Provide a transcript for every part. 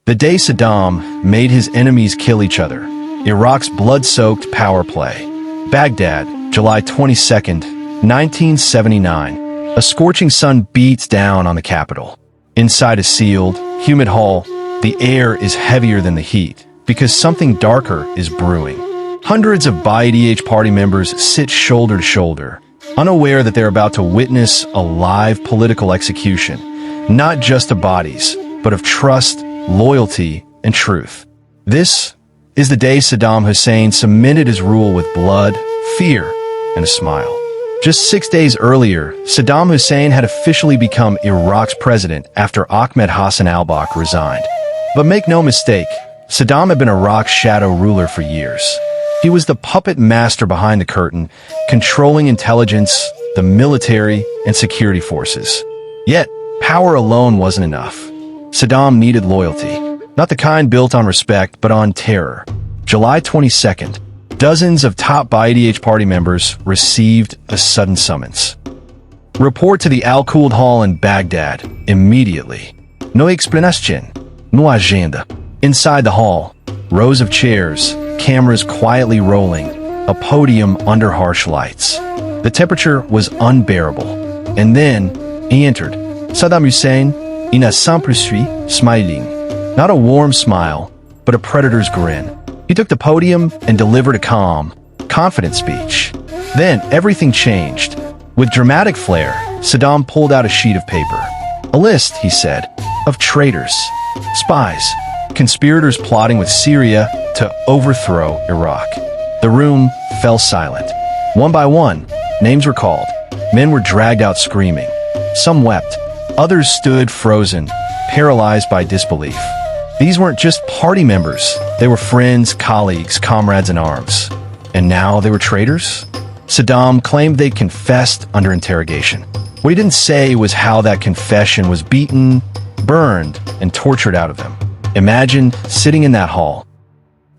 The day Saddam made his enemies kill each other. Iraq's blood-soaked power play. Baghdad, July 22nd, 1979. A scorching sun beats down on the capital. Inside a sealed, humid hall, the air is heavier than the heat because something darker is brewing. Hundreds of Ba'ath party members sit shoulder to shoulder, unaware that they're about to witness a live political execution, not just of bodies, but of trust, loyalty, and truth. This is the day Saddam Hussein cemented his rule with blood, fear, and a smile. Just 6 days earlier, Saddam Hussein had officially become Iraq's president after Ahmed Hassan al-Bakr resigned. But make no mistake, Saddam had been Iraq's shadow ruler for years. He was the puppet master behind the curtain, controlling intelligence, the military, and security forces. Yet, power alone wasn't enough. Saddam needed loyalty, not the kind built on respect, but on terror. July 22nd, dozens of top Ba'ath party members received a sudden summons. Report to the Al-Qud Hall in Baghdad immediately. No explanation, no agenda. Inside the hall, rows of chairs, cameras quietly rolling, a podium under harsh lights. The temperature was unbearable. And then, he entered. Saddam Hussein, in a simple suite, smiling. Not a warm smile, but a predator's grin. He took the podium and delivered a calm, confident speech. Then, everything changed. With dramatic flair, Saddam pulled out a sheet of paper. A list, he said, of traitors, spies, conspirators plotting with Syria to overthrow Iraq. The room fell silent. One by one, names were called. Men were dragged out screaming. Some wept. Others stood frozen, paralyzed by disbelief. These weren't just party members. They were friends, colleagues, comrades in arms. And now they were traitors? Saddam claimed they'd confessed under interrogation. What he didn't say was how that confession was beaten, burned, and tortured out of them. Imagine sitting in that hall,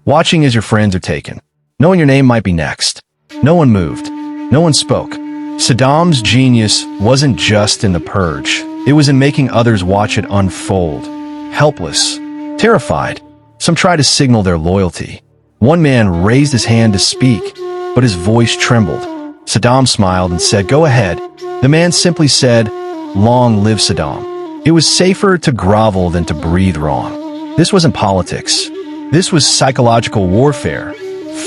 watching as your friends are taken, knowing your name might be next. No one moved. No one spoke. Saddam's genius wasn't just in the purge. It was in making others watch it unfold. Helpless, terrified. Some tried to signal their loyalty. One man raised his hand to speak, but his voice trembled. Saddam smiled and said, "Go ahead." The man simply said, "Long live Saddam." It was safer to grovel than to breathe wrong. This wasn't politics. This was psychological warfare,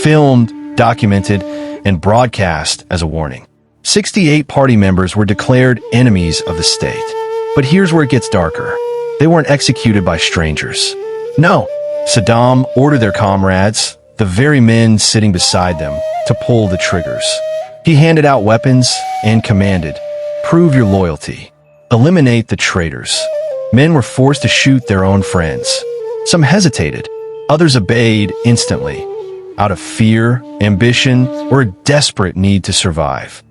filmed, documented, and broadcast as a warning. 68 party members were declared enemies of the state. But here's where it gets darker. They weren't executed by strangers. No, Saddam ordered their comrades, the very men sitting beside them, to pull the triggers. He handed out weapons and commanded, "Prove your loyalty. Eliminate the traitors." Men were forced to shoot their own friends. Some hesitated. Others obeyed instantly, out of fear, ambition, or a desperate need to survive.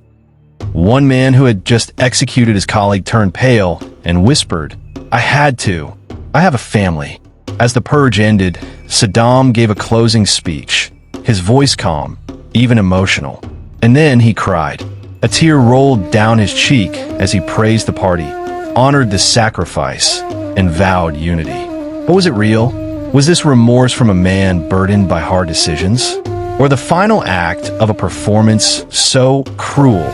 One man who had just executed his colleague turned pale and whispered, "I had to. I have a family." As the purge ended, Saddam gave a closing speech, his voice calm, even emotional. And then he cried. A tear rolled down his cheek as he praised the party, honored the sacrifice, and vowed unity. But was it real? Was this remorse from a man burdened by hard decisions? Or the final act of a performance so cruel,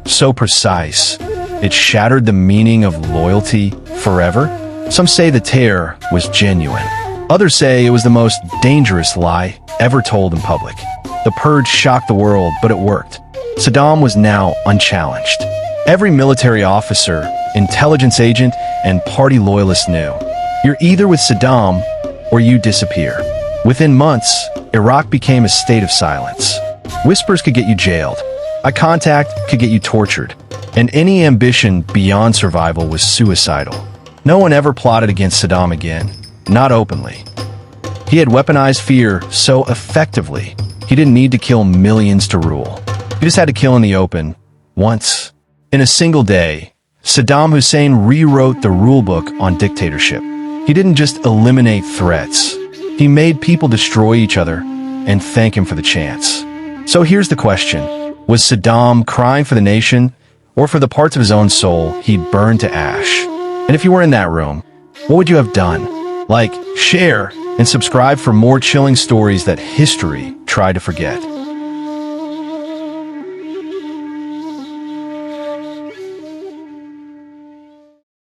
so precise, it shattered the meaning of loyalty forever? Some say the terror was genuine. Others say it was the most dangerous lie ever told in public. The purge shocked the world, but it worked. Saddam was now unchallenged. Every military officer, intelligence agent, and party loyalist knew, you're either with Saddam or you disappear. Within months, Iraq became a state of silence. Whispers could get you jailed. Eye contact could get you tortured. And any ambition beyond survival was suicidal. No one ever plotted against Saddam again, not openly. He had weaponized fear so effectively, he didn't need to kill millions to rule. He just had to kill in the open, once. In a single day, Saddam Hussein rewrote the rulebook on dictatorship. He didn't just eliminate threats. He made people destroy each other and thank him for the chance. So here's the question. Was Saddam crying for the nation or for the parts of his own soul he'd burned to ash? And if you were in that room, what would you have done? Like, share, and subscribe for more chilling stories that history tried to forget.